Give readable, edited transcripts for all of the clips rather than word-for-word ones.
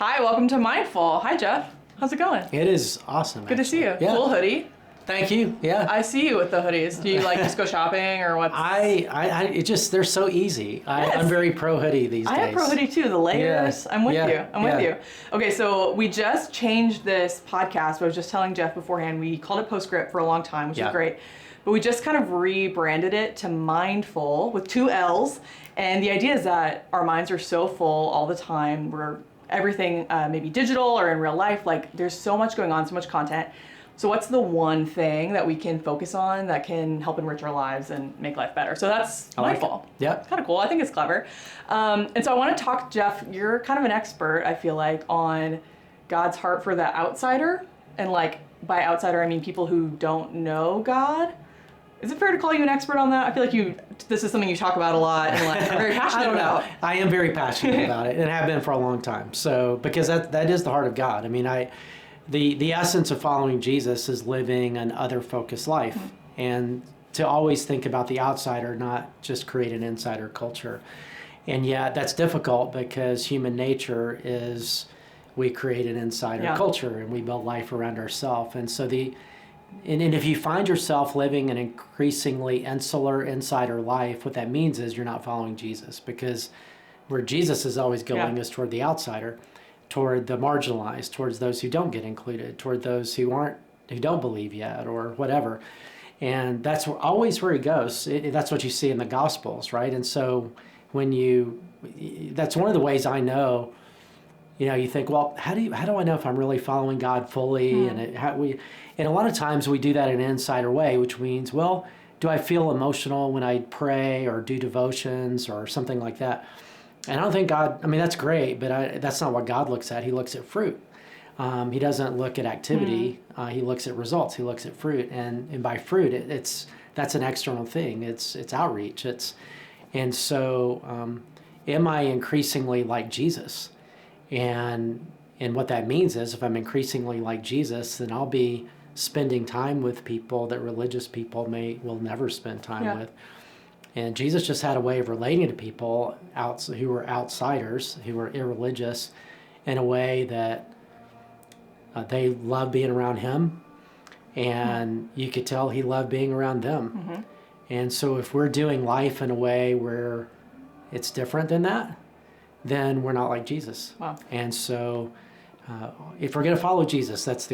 Hi, welcome to Mindful. Hi, Jeff. How's it going? It is awesome. Good to see you. Yeah. Cool hoodie. Thank you. Yeah. I see you with the hoodies. Do you like just go shopping or what's? It just, they're so easy. Yes. I'm very pro hoodie these days. I have pro hoodie too. The layers. Yeah. I'm with Yeah. you. I'm with Yeah. you. Okay, so we just changed this podcast. I was just telling Jeff beforehand. We called it Postscript for a long time, which is great. But we just kind of rebranded it to Mindful with 2 L's. And the idea is that our minds are so full all the time. We're everything maybe digital or in real life. Like there's so much going on, so much content. So what's the one thing that we can focus on that can help enrich our lives and make life better? So that's Mindful. Yeah. It's kind of cool. I think it's clever. And so I want to talk, Jeff, you're kind of an expert, I feel like, on God's heart for the outsider. And like by outsider, I mean people who don't know God. Is it fair to call you an expert on that? I feel like this is something you talk about a lot and like are very passionate about. I am very passionate about it and have been for a long time. So, because that is the heart of God. I mean, the essence of following Jesus is living an other-focused life, and to always think about the outsider, not just create an insider culture. And yet that's difficult because human nature is we create an insider culture and we build life around ourselves. And so and if you find yourself living an increasingly insular insider life, what that means is you're not following Jesus, because where Jesus is always going is toward the outsider, toward the marginalized, towards those who don't get included, toward those who don't believe yet or whatever. And that's always where he goes. That's what you see in the Gospels, right? And so that's one of the ways I know. You think, well, how do I know if I'm really following God fully? And a lot of times we do that in an insider way, which means, well, do I feel emotional when I pray or do devotions or something like that? And I don't think God, I mean, that's great, but that's not what God looks at. He looks at fruit. He doesn't look at activity. He looks at results. He looks at fruit. And by fruit, that's an external thing. It's outreach. And so am I increasingly like Jesus? And what that means is if I'm increasingly like Jesus, then I'll be spending time with people that religious people will never spend time with. And Jesus just had a way of relating to people who were outsiders, who were irreligious, in a way that they loved being around him, and you could tell he loved being around them. And so if we're doing life in a way where it's different than that, then we're not like Jesus. Wow. And so if we're going to follow Jesus, that's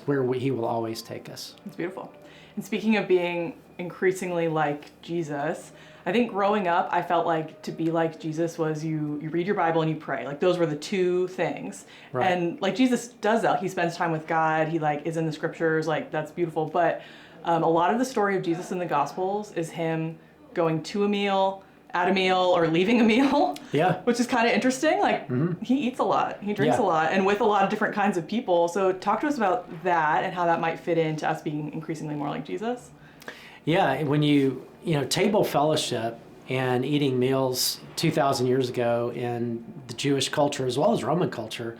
where he will always take us. It's beautiful. And speaking of being increasingly like Jesus, I think growing up, I felt like to be like Jesus was you read your Bible and you pray. Like those were the 2 things. Right. And like Jesus does that. He spends time with God. He like is in the scriptures. Like that's beautiful. But a lot of the story of Jesus in the Gospels is him going to a meal, at a meal, or leaving a meal. Yeah. Which is kind of interesting. Like he eats a lot, he drinks a lot, and with a lot of different kinds of people. So talk to us about that and how that might fit into us being increasingly more like Jesus. Yeah, when table fellowship and eating meals 2,000 years ago in the Jewish culture as well as Roman culture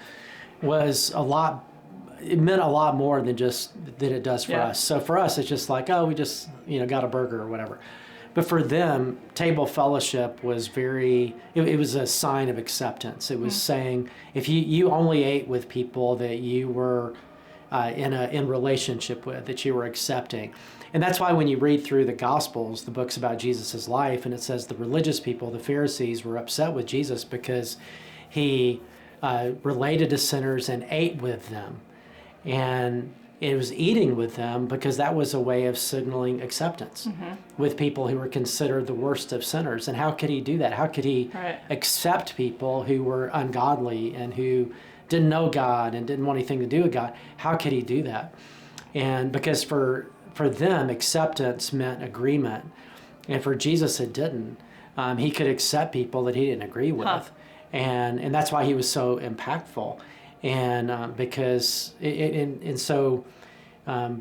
it meant a lot more than it does for us. So for us, it's just like, oh, we just, got a burger or whatever. But for them, table fellowship was it was a sign of acceptance. It was saying, if you only ate with people that you were in relationship with, that you were accepting. And that's why when you read through the Gospels, the books about Jesus' life, and it says the religious people, the Pharisees, were upset with Jesus because he related to sinners and ate with them. And it was eating with them because that was a way of signaling acceptance with people who were considered the worst of sinners. And how could he do that? How could he accept people who were ungodly and who didn't know God and didn't want anything to do with God? How could he do that? And because for them, acceptance meant agreement. And for Jesus, it didn't. He could accept people that he didn't agree with. And that's why he was so impactful. And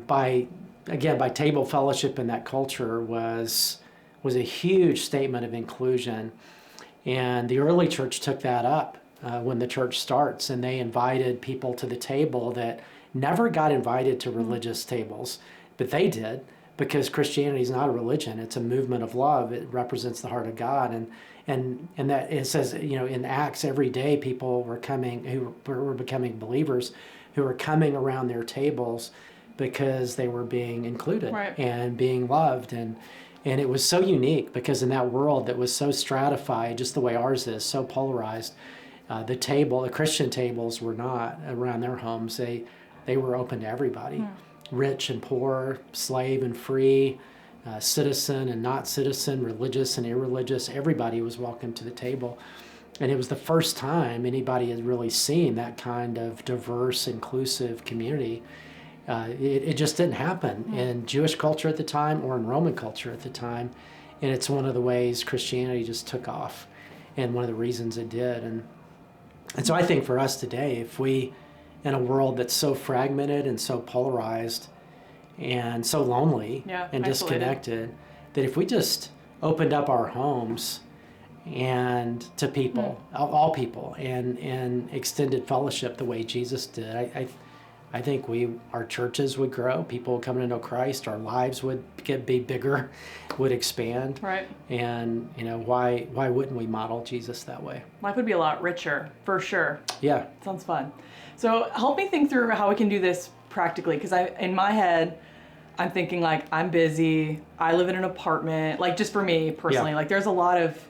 by table fellowship in that culture was a huge statement of inclusion. And the early church took that up when the church starts, and they invited people to the table that never got invited to religious tables, but they did, because Christianity is not a religion. It's a movement of love. It represents the heart of God. And that it says, in Acts, every day people were coming who were becoming believers, who were coming around their tables because they were being included Right. and being loved. And it was so unique because in that world that was so stratified, just the way ours is, so polarized, the Christian tables were not around their homes. They were open to everybody, rich and poor, slave and free, citizen and not citizen, religious and irreligious. Everybody was welcome to the table. And it was the first time anybody had really seen that kind of diverse, inclusive community. It just didn't happen in Jewish culture at the time or in Roman culture at the time. And it's one of the ways Christianity just took off and one of the reasons it did. And so I think for us today, if we, in a world that's so fragmented and so polarized and so lonely and disconnected, that if we just opened up our homes and to people, all people, and extended fellowship the way Jesus did, I think our churches would grow, people would come to know Christ, our lives would be bigger, would expand. Right. And why wouldn't we model Jesus that way? Life would be a lot richer, for sure. Yeah. Sounds fun. So help me think through how we can do this practically, because in my head, I'm thinking like, I'm busy, I live in an apartment, like just for me personally, like there's a lot of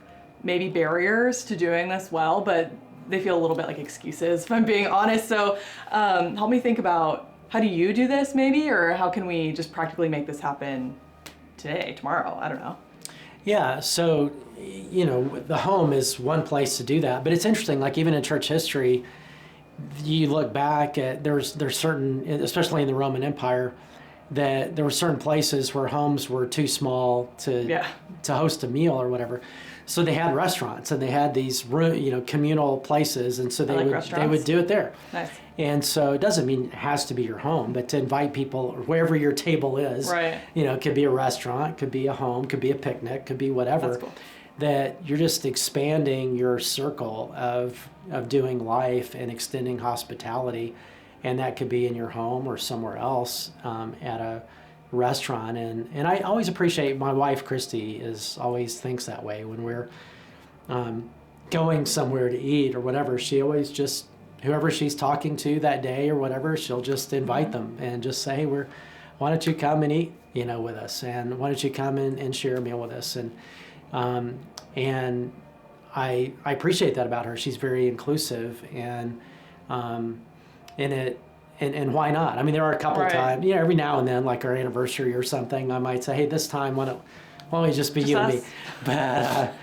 maybe barriers to doing this well, but they feel a little bit like excuses, if I'm being honest. So help me think about, how do you do this maybe, or how can we just practically make this happen today, tomorrow? I don't know. Yeah, so, the home is one place to do that, but it's interesting, like even in church history, you look back at, there's certain, especially in the Roman Empire, that there were certain places where homes were too small to host a meal or whatever. So they had restaurants and they had these communal places, and so they would do it there. Nice. And so it doesn't mean it has to be your home, but to invite people wherever your table is. Right. It could be a restaurant, could be a home, could be a picnic, could be whatever. That's cool. That you're just expanding your circle of doing life and extending hospitality, and that could be in your home or somewhere else at a restaurant. And I always appreciate, my wife Christy always thinks that way when we're going somewhere to eat or whatever. She always just, whoever she's talking to that day or whatever, she'll just invite them and just say, why don't you come and eat with us, and why don't you come and share a meal with us. And I appreciate that about her. She's very inclusive, and why not? I mean, there are a couple of times, every now and then, like our anniversary or something, I might say, hey, this time why don't we just be you and me? But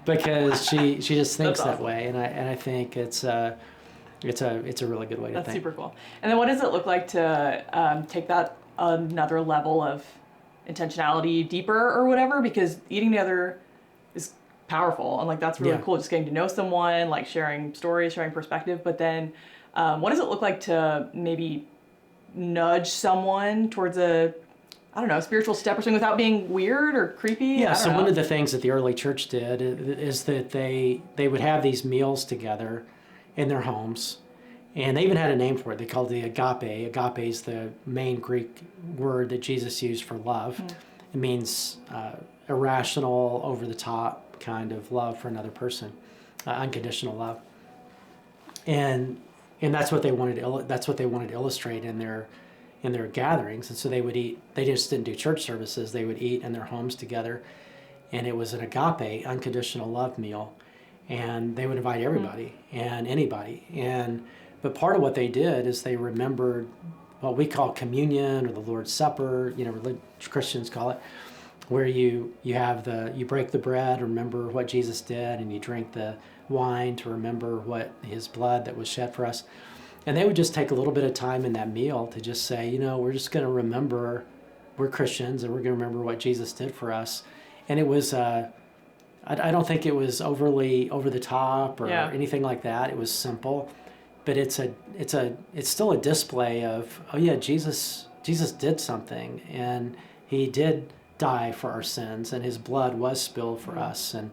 because she just thinks that way, and I think it's a really good way to think. That's super cool. And then what does it look like to take that another level of intentionality deeper or whatever? Because eating together is powerful, and like that's really cool, just getting to know someone, like sharing stories, sharing perspective. But then what does it look like to maybe nudge someone towards a spiritual step or something without being weird or creepy? Yeah, so one of the things that the early church did is that they would have these meals together in their homes, and they even had a name for it. They called it the agape. Agape is the main Greek word that Jesus used for love. It means irrational, over-the-top kind of love for another person, unconditional love. And that's what they wanted to illustrate in their gatherings. And so they would eat. They just didn't do church services. They would eat in their homes together, and it was an agape, unconditional love meal. And they would invite everybody and anybody. But part of what they did is they remembered what we call communion or the Lord's Supper. Christians call it, where you break the bread, remember what Jesus did, and you drink the wine to remember what his blood that was shed for us. And they would just take a little bit of time in that meal to just say, we're just going to remember we're Christians, and we're going to remember what Jesus did for us. And it was, I don't think it was overly over the top or anything like that. It was simple, but it's still a display of, Jesus did something, and he did die for our sins, and his blood was spilled for us. And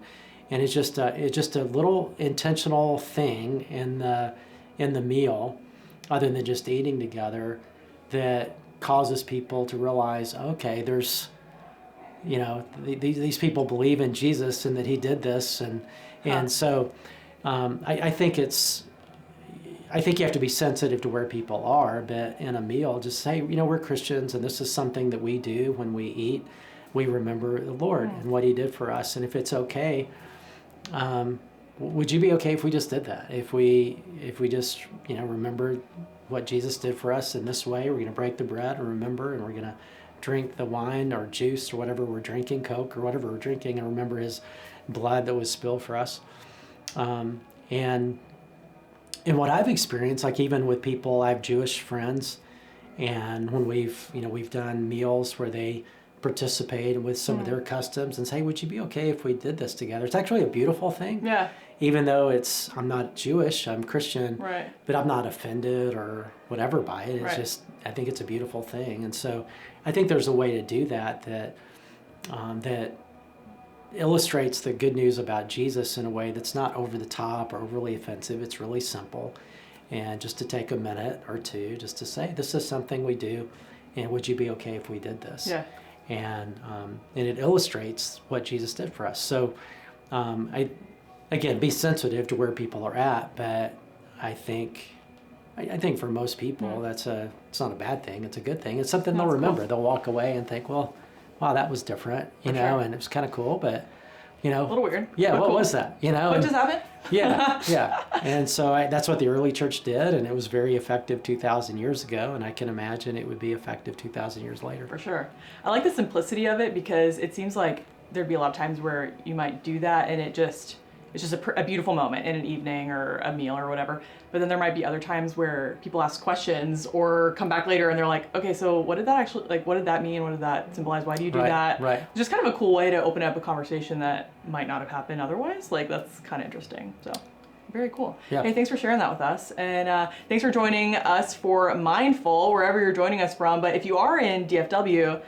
it's just a little intentional thing in the meal, other than just eating together, that causes people to realize, okay, there's these people believe in Jesus and that he did this. And so I think you have to be sensitive to where people are, but in a meal, just say, we're Christians and this is something that we do when we eat. We remember the Lord and what he did for us. And if it's okay, would you be okay if we just did that? If we just, remembered what Jesus did for us in this way, we're going to break the bread and remember, and we're going to drink the wine or juice or whatever we're drinking, Coke or whatever we're drinking, and remember his blood that was spilled for us. And what I've experienced, like even with people, I have Jewish friends, and when we've done meals where they participate with some of their customs and say, would you be okay if we did this together? It's actually a beautiful thing. Yeah. Even though I'm not Jewish, I'm Christian, right. but I'm not offended or whatever by it. It's right. just, I think it's a beautiful thing. And so I think there's a way to do that illustrates the good news about Jesus in a way that's not over the top or overly offensive. It's really simple. And just to take a minute or two just to say, this is something we do, and would you be okay if we did this? Yeah. And it illustrates what Jesus did for us. So again, be sensitive to where people are at, but I think for most people it's not a bad thing. It's a good thing. It's something they'll remember. Cool. They'll walk away and think, well, wow, that was different, sure. And it was kind of cool, but a little weird. Yeah, what was that? What just happened? Yeah. And so that's what the early church did, and it was very effective 2,000 years ago, and I can imagine it would be effective 2,000 years later. For sure. I like the simplicity of it because it seems like there'd be a lot of times where you might do that and it's just a beautiful moment in an evening or a meal or whatever. But then there might be other times where people ask questions or come back later and they're like, okay, so what did that actually, what did that mean? What did that symbolize? Why do you do that? Right. It's just kind of a cool way to open up a conversation that might not have happened otherwise. That's kind of interesting. So very cool. Yeah. Hey, thanks for sharing that with us. And thanks for joining us for Mindful, wherever you're joining us from. But if you are in DFW,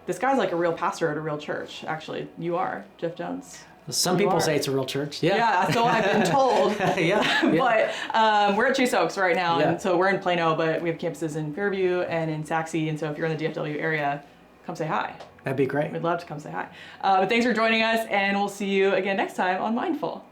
this guy's like a real pastor at a real church. Actually, you are, Jeff Jones. Some people say it's a real church. Yeah, so I've been told. yeah. But we're at Chase Oaks right now, yeah. and so we're in Plano, but we have campuses in Fairview and in Saxe, and so if you're in the DFW area, come say hi. That'd be great. We'd love to come say hi. But thanks for joining us, and we'll see you again next time on Mindful.